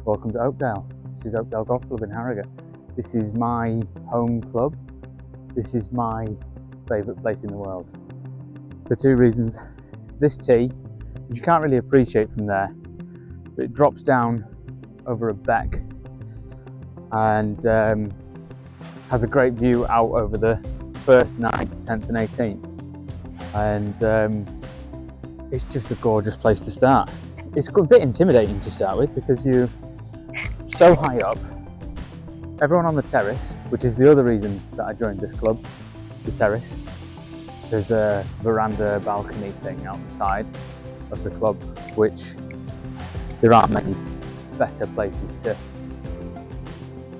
Welcome to Oakdale. This is Oakdale Golf Club in Harrogate. This is my home club. This is my favourite place in the world. For two reasons. This tee, which you can't really appreciate from there, but it drops down over a beck and has a great view out over the 1st, 9th, 10th and 18th. And it's just a gorgeous place to start. It's a bit intimidating to start with because you're so high up. Everyone on the terrace, which is the other reason that I joined this club, the terrace. There's a veranda balcony thing out the side of the club, which there aren't many better places to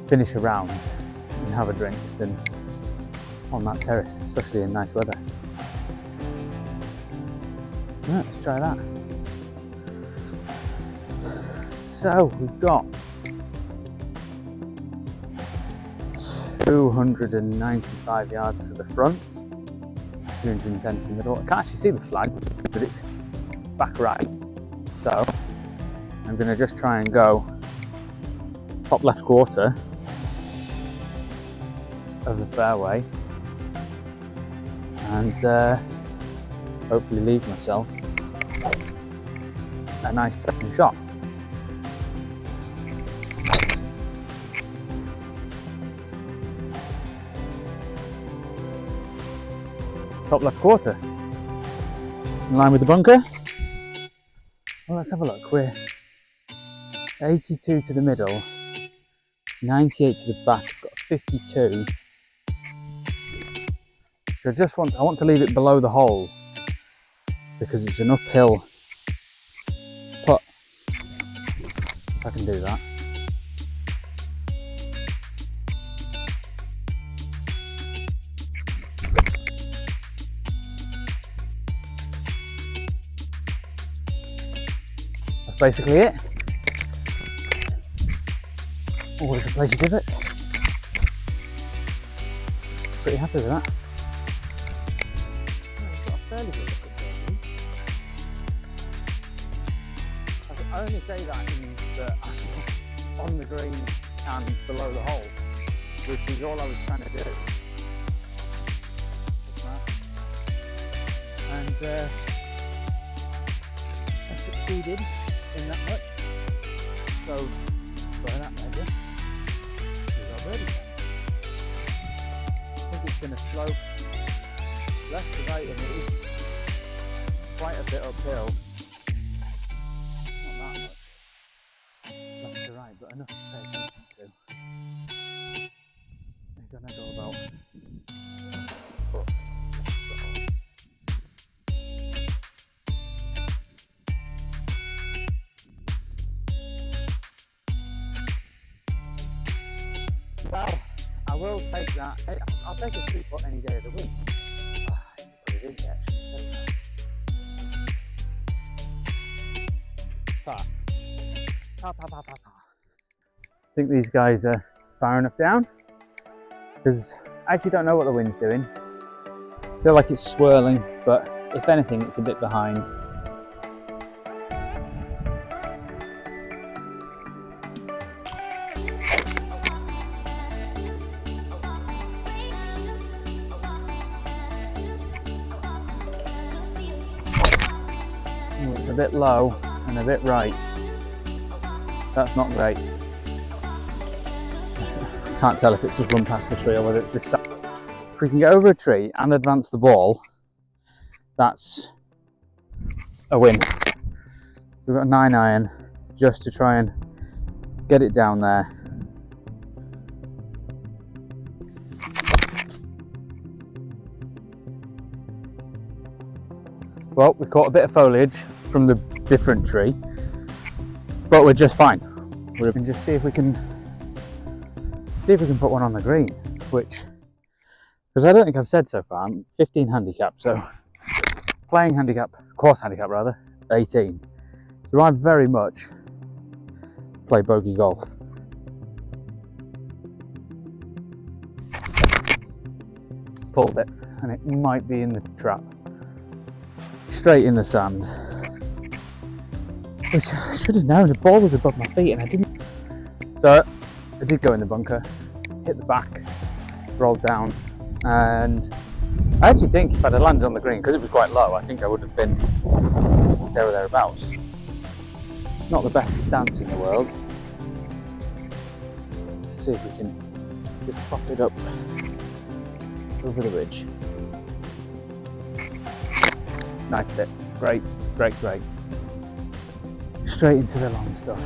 finish a round and have a drink than on that terrace, especially in nice weather. Right, let's try that. So we've got 295 yards to the front, 210 to the middle. I can't actually see the flag because it's back right, so I'm going to just try and go top left quarter of the fairway and hopefully leave myself a nice second shot. Top left quarter, in line with the bunker. Well, let's have a look. We're 82 to the middle, 98 to the back. I've got 52. So I want to leave it below the hole because it's an uphill putt. If I can do that. That's basically it. Always a place to give it. Pretty happy with that. I've got a fairly good look at birdie. I only say that in that I'm on the green and below the hole, which is all I was trying to do. And I succeeded in that much. So by that measure, we got birdie. I think it's going to slope left to right, and it is quite a bit uphill. Not that much left to right, but enough to pay attention to. They're going to go about foot. Well, I will take that. I'll take a 3-putt any day of the week. Put it in there, actually, so I think these guys are far enough down because I actually don't know what the wind's doing. I feel like it's swirling, but if anything, it's a bit behind. It's a bit low and a bit right. That's not great. Can't tell if it's just run past the tree or whether it's just sat. If we can get over a tree and advance the ball, that's a win. So we've got a 9-iron just to try and get it down there. Well, we caught a bit of foliage from the different tree, but we're just fine. We can just see if we can put one on the green, which, because I don't think I've said so far, I'm 15 handicap, so playing handicap, course handicap rather, 18. So I very much play bogey golf. Pulled it, and it might be in the trap. Straight in the sand. Which I should have known, the ball was above my feet and I didn't So I did go in the bunker, hit the back, rolled down, and I actually think if I'd have landed on the green, because it was quite low, I think I would have been there or thereabouts. Not the best stance in the world. Let's see if we can just pop it up over the ridge. Knifed it. Great, great, great. Straight into the long stuff.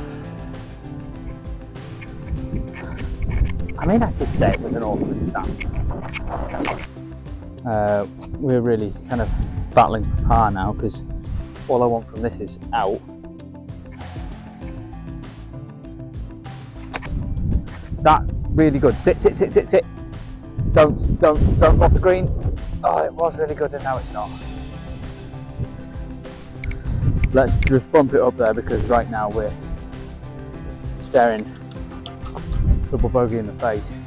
I mean, I did say it was an awkward stance. We're really kind of battling for par now, because all I want from this is out. That's really good. Sit, sit, sit, sit, sit. Don't off the green. Oh, it was really good and now it's not. Let's just bump it up there, because right now we're staring double bogey in the face.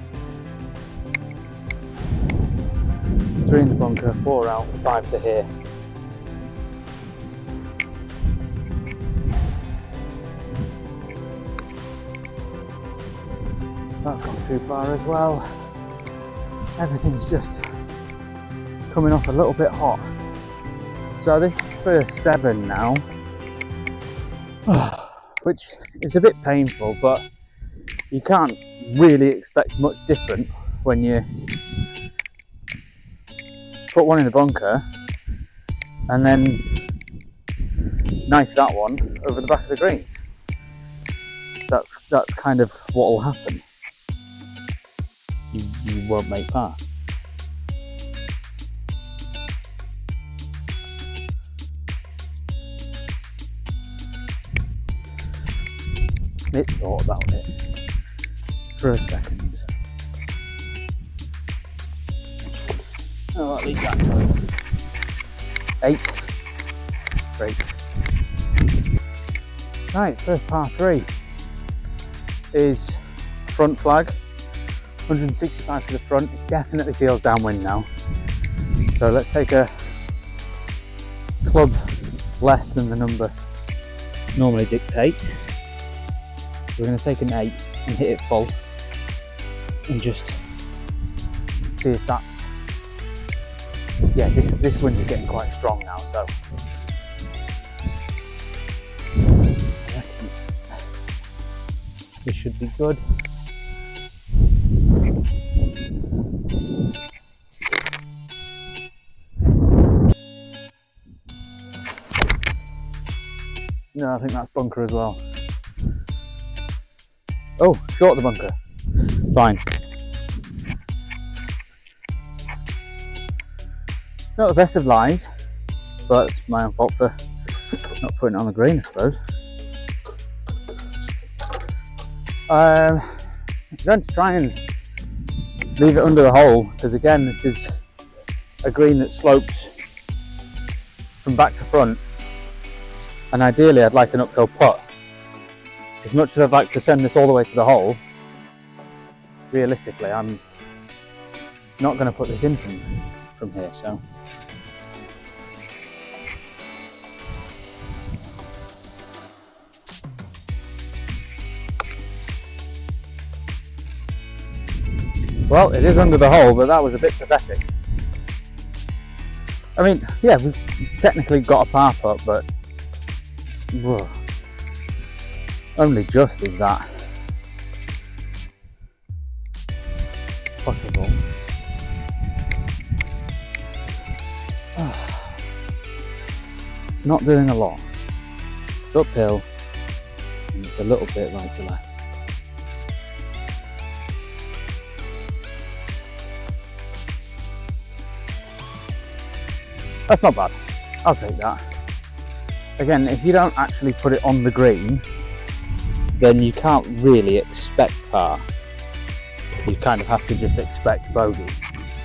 3 in the bunker, 4 out, 5 to here. That's gone too far as well. Everything's just coming off a little bit hot. So this is first 7 now, which is a bit painful, but you can't really expect much different when you put one in the bunker and then knife that one over the back of the green. That's kind of what will happen. You won't make par. It thought about it for a second. Oh, at least that's going. 8. Great. Right, first par 3 is front flag. 165 to the front. It definitely feels downwind now. So let's take a club less than the number normally dictates. We're going to take an 8 and hit it full and just see if that's, yeah, this wind is getting quite strong now, so I reckon this should be good. No, I think that's bunker as well. Oh, short the bunker. Fine. Not the best of lies, but it's my own fault for not putting it on the green, I suppose. I'm going to try and leave it under the hole, because again, this is a green that slopes from back to front, and ideally I'd like an uphill putt. As much as I'd like to send this all the way to the hole, realistically I'm not going to put this in from here, so well, it is under the hole, but that was a bit pathetic. I mean, yeah, we've technically got a par putt, but whoa, only just is that possible. It's not doing a lot. It's uphill and it's a little bit right to left. That's not bad. I'll take that. Again, if you don't actually put it on the green, then you can't really expect par. You kind of have to just expect bogey.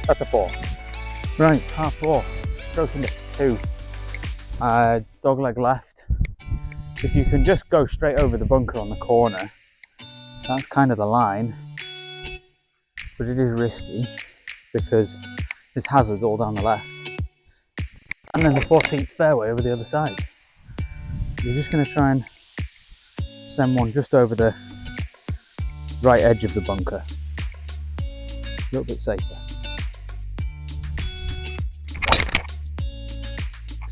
That's a 4. Right, par 4. Stroking it to 2. Dogleg left. If you can just go straight over the bunker on the corner, that's kind of the line. But it is risky because there's hazards all down the left. And then the 14th fairway over the other side. You're just going to try and send one just over the right edge of the bunker. A little bit safer.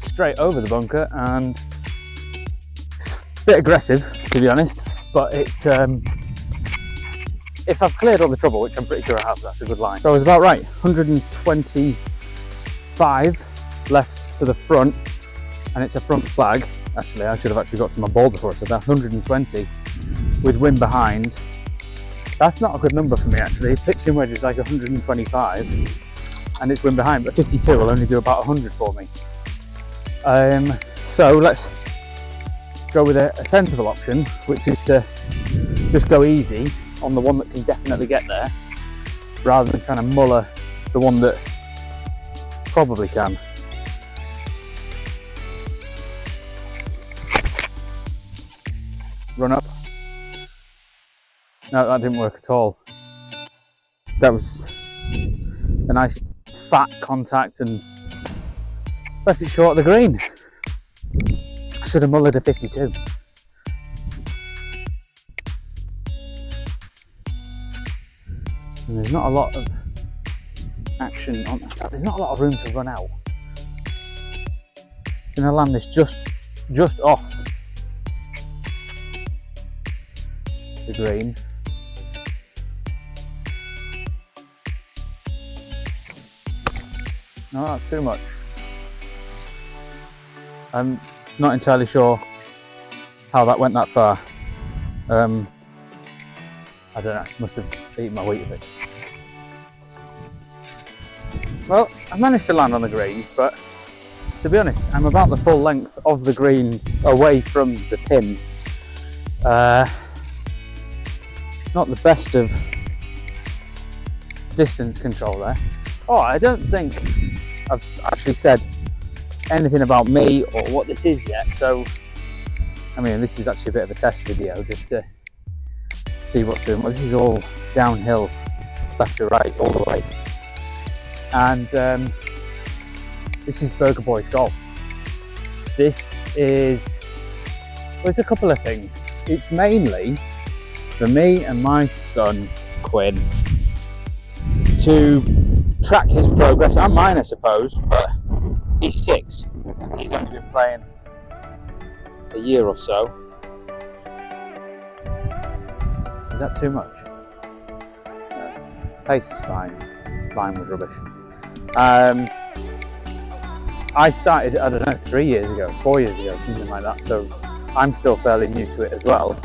Straight over the bunker, and a bit aggressive to be honest, but it's if I've cleared all the trouble, which I'm pretty sure I have, that's a good line. So I was about right, 125 left to the front, and it's a front flag. Actually, I should have got to my ball before, so that's 120 with wind behind. That's not a good number for me actually. Pitching wedge is like 125 and it's wind behind, but 52 will only do about 100 for me. So let's go with a sensible option, which is to just go easy on the one that can definitely get there, rather than trying to muller the one that probably can. Run up. No, that didn't work at all. That was a nice fat contact and left it short of the green. Should have mullered a 52. And there's not a lot of action on that. There's not a lot of room to run out. I'm gonna land this just off the green. No, that's too much. I'm not entirely sure how that went that far. I don't know, must have eaten my weight a bit. Well, I managed to land on the green, but to be honest, I'm about the full length of the green away from the pin. Not the best of distance control there. Oh, I don't think I've actually said anything about me or what this is yet, so I mean this is actually a bit of a test video just to see what's doing. Well, this is all downhill, left to right, all the way, and this is Burger Boys Golf. This is, well, it's a couple of things. It's mainly for me and my son Quinn to track his progress, and mine I suppose, but he's 6. He's only been playing a year or so. Is that too much? No. Pace is fine. Line was rubbish. I started, I don't know, 3 years ago, 4 years ago, something like that, so I'm still fairly new to it as well.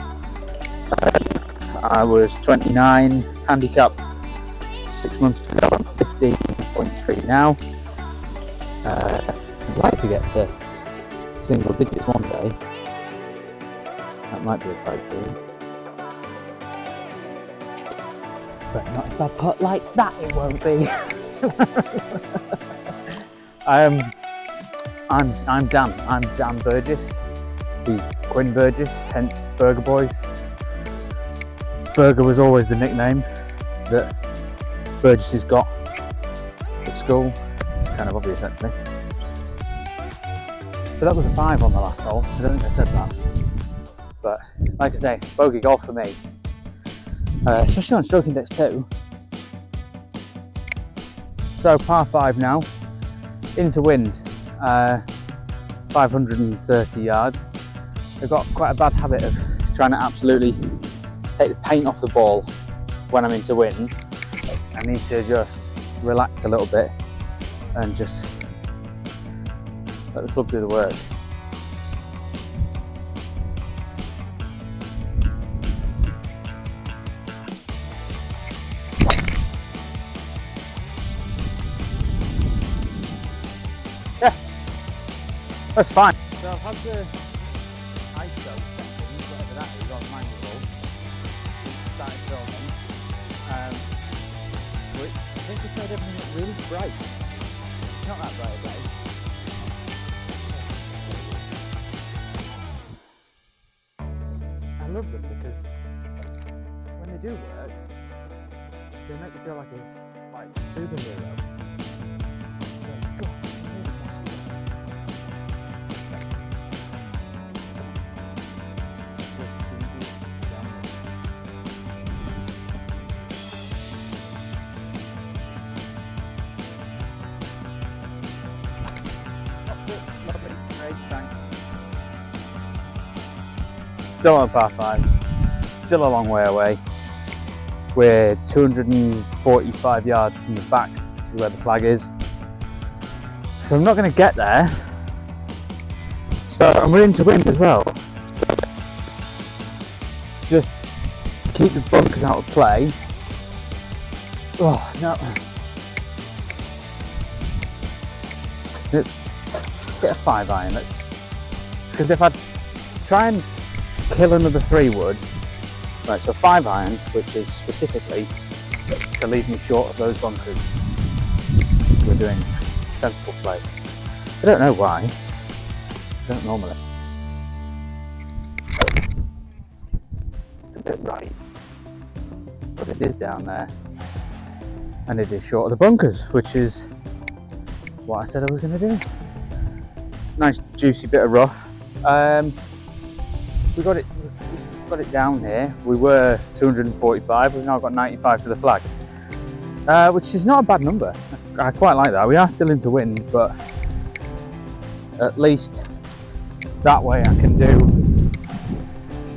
I was 29, handicap 6 months ago, I'm 15.3 now. I'd like to get to single digits one day. That might be a pipe dream. But not if I put like that, it won't be. I'm Dan Burgess. He's Quinn Burgess, hence Burger Boys. Burger was always the nickname that Burgess has got at school. It's kind of obvious actually. So that was a 5 on the last hole. I don't think I said that. But like I say, bogey golf for me. Especially on stroke index 2. So par 5 now, into wind, 530 yards. I've got quite a bad habit of trying to absolutely take the paint off the ball when I'm into wind. I need to just relax a little bit and just let the club do the work. Yeah, that's fine. So I've had the ISO settings, whatever that is, on manual. It's started filming. Which I think it's made everything look really bright. It's not that bright today. I love them because when they do work, they make you feel like a superhero. Still on a par 5, still a long way away. We're 245 yards from the back, which is where the flag is. So I'm not going to get there. So I'm willing to win as well. Just keep the bunkers out of play. Oh no. Let's get a 5 iron. Because if I try and kill another 3 wood, right, so 5 iron, which is specifically to leave me short of those bunkers. We're doing sensible play. I don't know why. I don't normally. It's a bit right, but it is down there, and it is short of the bunkers, which is what I said I was going to do. Nice juicy bit of rough. We got it down here. We were 245. We've now got 95 to the flag, which is not a bad number. I quite like that. We are still in to win, but at least that way I can do.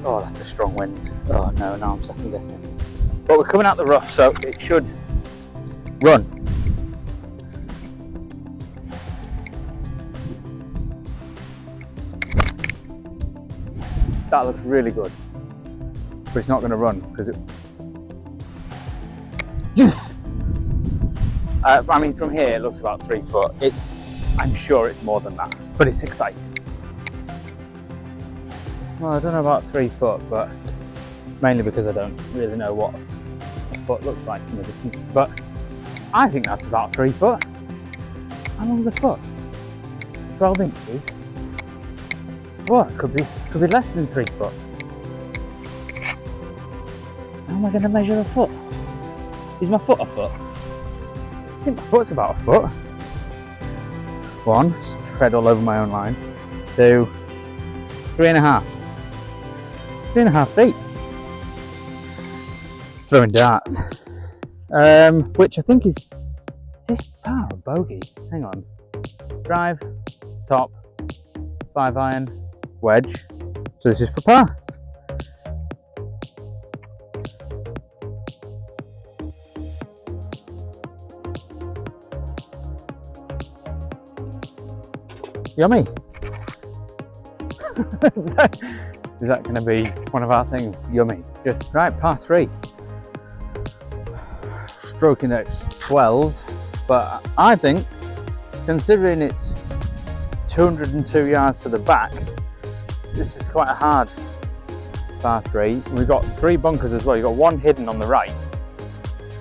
Oh, that's a strong wind. Oh no, now I'm second guessing. But we're coming out the rough, so it should run. That looks really good, but it's not going to run because it. Yes. I mean, from here it looks about 3 foot. I'm sure it's more than that, but it's exciting. Well, I don't know about 3 foot, but mainly because I don't really know what a foot looks like from a distance. But I think that's about 3 foot. How long's a foot? 12 inches. What? Could be less than 3 foot. How am I going to measure a foot? Is my foot a foot? I think my foot's about a foot. 1, just tread all over my own line. 2, 3.5. 3.5 feet. Throwing darts. Which I think is this par or bogey. Hang on. Drive, top, 5 iron, wedge. So this is for par. Yummy. Is that going to be one of our things? Yummy. Just right, par 3. Stroking it's 12, but I think, considering it's 202 yards to the back, this is quite a hard par 3. We've got 3 bunkers as well. You've got 1 hidden on the right,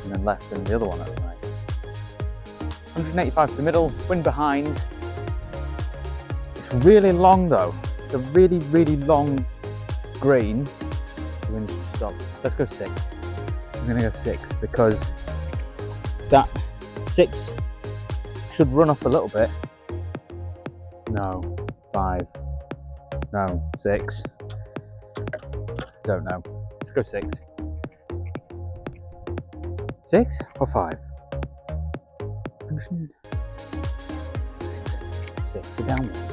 and then left and the other one at the right. 185 to the middle, wind behind. It's really long though. It's a really, really long green. The wind should stop. Let's go 6. I'm going to go 6 because that 6 should run up a little bit. No, 5. No, 6. Don't know. Let's go 6. 6 or 5? 6. 6. We're down there.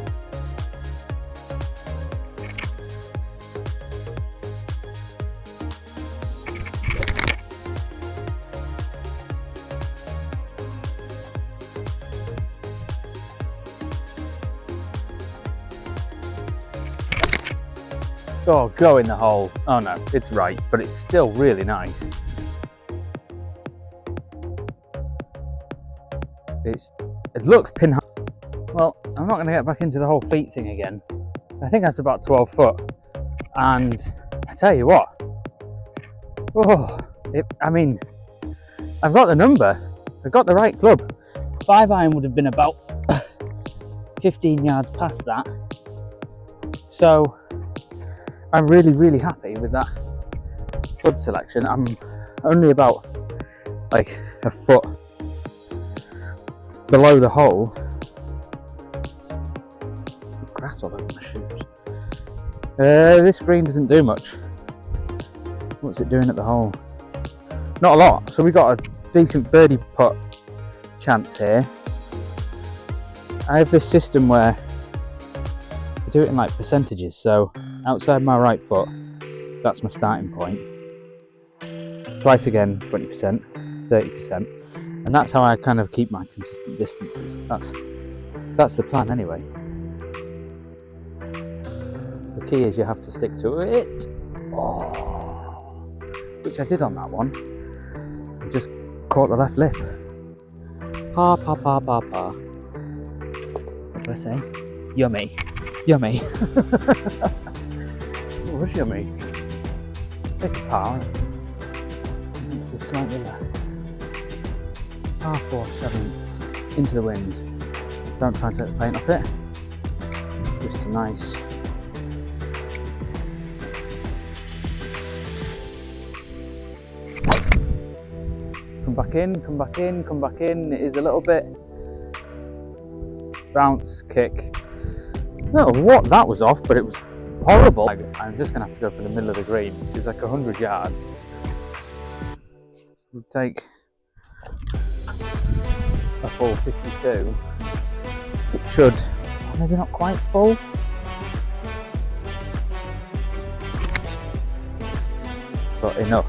Oh, go in the hole. Oh no, it's right, but it's still really nice. It looks pin high. Well, I'm not going to get back into the whole feet thing again. I think that's about 12 foot. And I tell you what, I mean, I've got the number. I've got the right club. 5 iron would have been about 15 yards past that. So I'm really, really happy with that club selection. I'm only about like a foot below the hole. Grass all over my shoes. This green doesn't do much. What's it doing at the hole? Not a lot. So we got a decent birdie putt chance here. I have this system where I do it in like percentages. So outside my right foot, That's my starting point. Twice again, 20%, 30%. And that's how I kind of keep my consistent distances. That's the plan anyway. The key is you have to stick to it. Oh, which I did on that one. I just caught the left lip. Pa pa pa pa pa. What do I say? Yummy. Yummy. It was yummy. Take a par. Just slightly left. Par 4/7 into the wind. Don't try and take the paint off it. Just a nice. Come back in, come back in, come back in. It is a little bit bounce kick. I don't know what that was off, but it was horrible. I'm just going to have to go for the middle of the green, which is like 100 yards. We'll take a full 52. It should, maybe not quite full. But enough.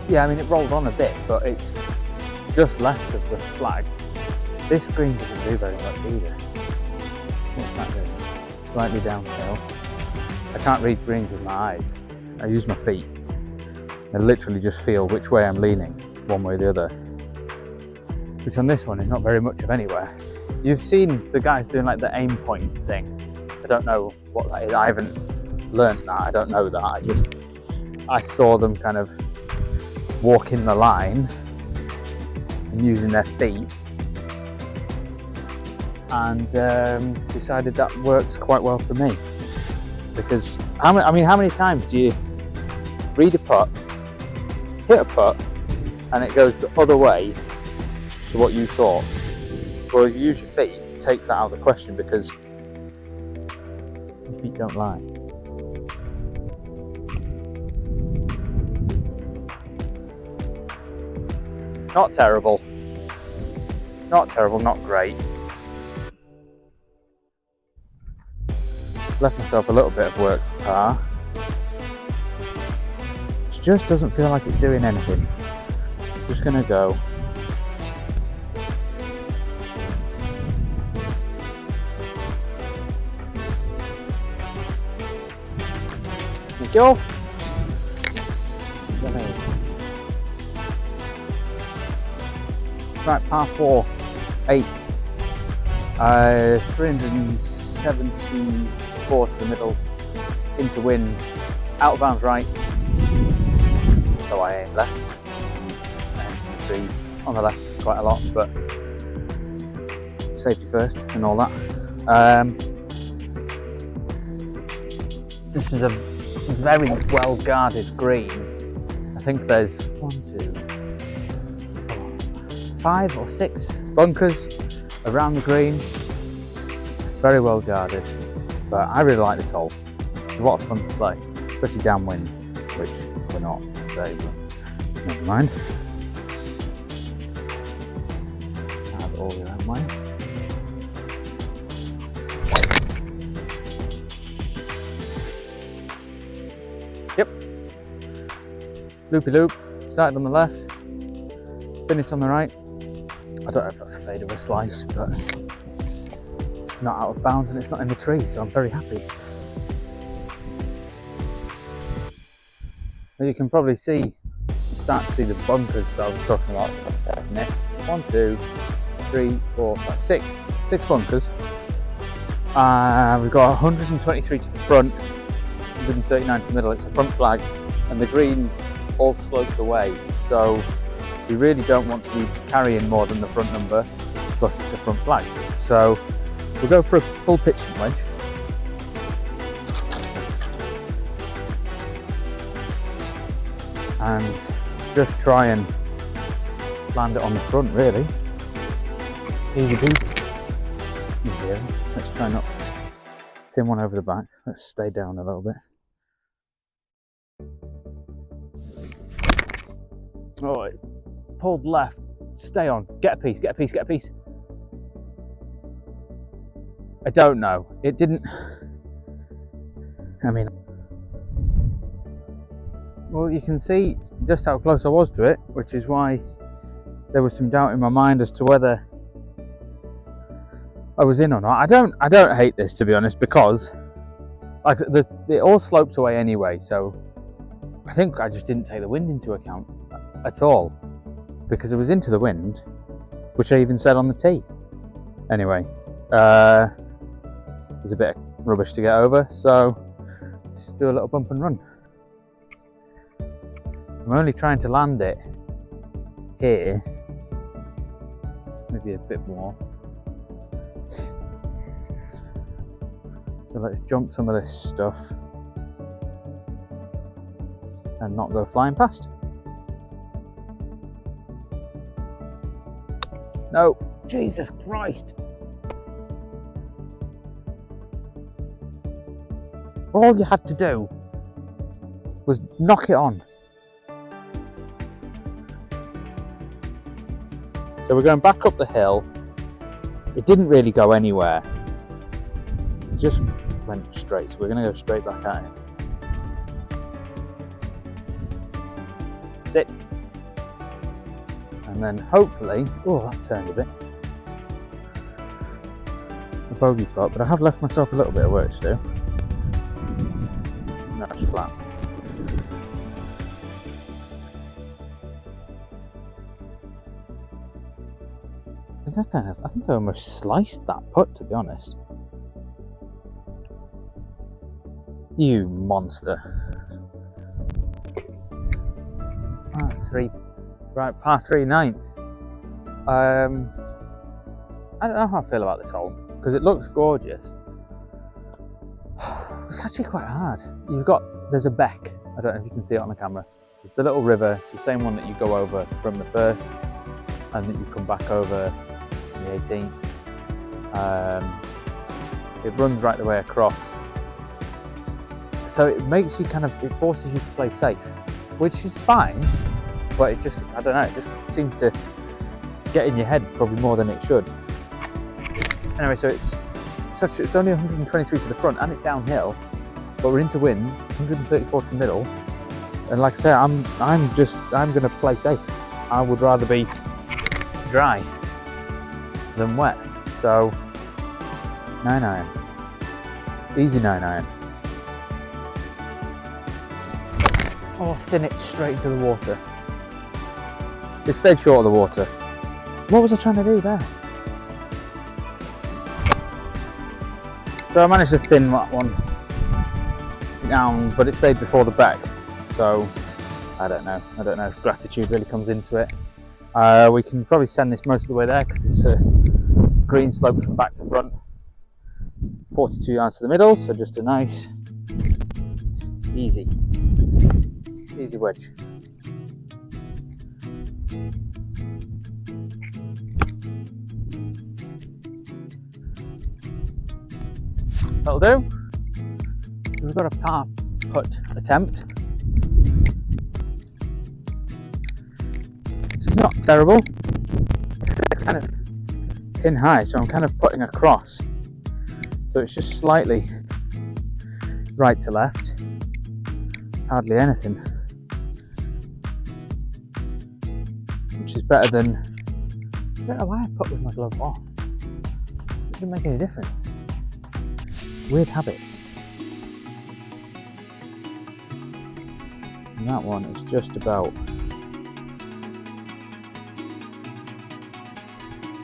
Yeah, I mean it rolled on a bit, but it's just left of the flag. This green doesn't do very much either. What's that doing? Slightly downhill. I can't read greens with my eyes. I use my feet. I literally just feel which way I'm leaning, one way or the other. Which on this one is not very much of anywhere. You've seen the guys doing like the aim point thing. I don't know what that is. I haven't learnt that. I don't know that. I saw them kind of walking the line and using their feet, and decided that works quite well for me. Because how many times do you read a putt, hit a putt, and it goes the other way to what you thought? Well, if you use your feet, it takes that out of the question because your feet don't lie. Not terrible. Not terrible, not great. Left myself a little bit of work for par. It just doesn't feel like it's doing anything. I'm just gonna go. There we go. Right, par 4, 8th, 374 to the middle, into wind, out of bounds right, so I aim left, and trees on the left quite a lot, but safety first and all that. This is a very well guarded green. I think there's 5 or 6 bunkers around the green, very well guarded, but I really like this hole. It's a lot of fun to play, especially downwind, which we're not today, but never mind. Have it all your own way. Yep, loopy loop, started on the left, finished on the right. I don't know if that's a fade or a slice, but it's not out of bounds and it's not in the tree, so I'm very happy. As you can probably see, start to see the bunkers that I was talking about. 1, 2, 3, 4, 5, 6. 6 bunkers. We've got 123 to the front, 139 to the middle. It's a front flag, and the green all sloped away. So we really don't want to be carrying more than the front number, plus it's a front flag. So we'll go for a full pitching wedge. And just try and land it on the front, really. Easy peasy. Yeah, let's try not thin one over the back. Let's stay down a little bit. Oh, it pulled left. Stay on. Get a piece, get a piece, get a piece. I don't know. It didn't. I mean, well, you can see just how close I was to it, which is why there was some doubt in my mind as to whether I was in or not. I don't hate this, to be honest, because like it all slopes away anyway. So I think I just didn't take the wind into account at all, because it was into the wind, which I even said on the tee. Anyway, there's a bit of rubbish to get over, so just do a little bump and run. I'm only trying to land it here, maybe a bit more. So let's jump some of this stuff and not go flying past. No, Jesus Christ. All you had to do was knock it on. So we're going back up the hill. It didn't really go anywhere. It just went straight. So we're going to go straight back at it. That's it. And then hopefully, oh, that turned a bit. A bogey putt, but I have left myself a little bit of work to do. And that's flat. I think I almost sliced that putt, to be honest. You monster. Par 3. Right, par 3 ninth. I don't know how I feel about this hole, because it looks gorgeous. It's actually quite hard. There's a beck. I don't know if you can see it on the camera. It's the little river, the same one that you go over from the first, and that you come back over the 18th. It runs right the way across. So it makes you it forces you to play safe, which is fine, but it just, I don't know, it just seems to get in your head probably more than it should. Anyway, so it's only 123 to the front and it's downhill, but we're into wind, 134 to the middle. And like I say, I'm going to play safe. I would rather be dry than wet. So 9-iron, easy 9-iron. Oh, thin it straight into the water. It stayed short of the water. What was I trying to do there? So I managed to thin that one down, but it stayed before the back. So I don't know if gratitude really comes into it. We can probably send this most of the way there because it's a green slope from back to front. 42 yards to the middle, so just a nice, easy wedge. That'll do. We've got a par putt attempt. It's not terrible. It's kind of pin high, so I'm kind of putting across. So it's just slightly right to left. Hardly anything. Which is better than... I don't know why I put with my glove off. It didn't make any difference. Weird habit. And that one is just about...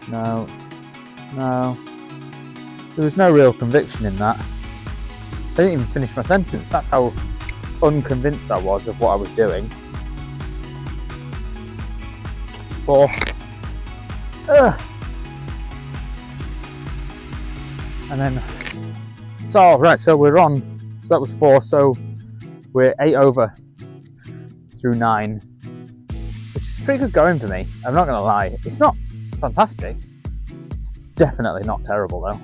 No. There was no real conviction in that. I didn't even finish my sentence. That's how unconvinced I was of what I was doing. Four. And then, so right, so we're on, so that was 4, so we're 8 over through 9, which is pretty good going for me. I'm not gonna lie. It's not fantastic. It's definitely not terrible though.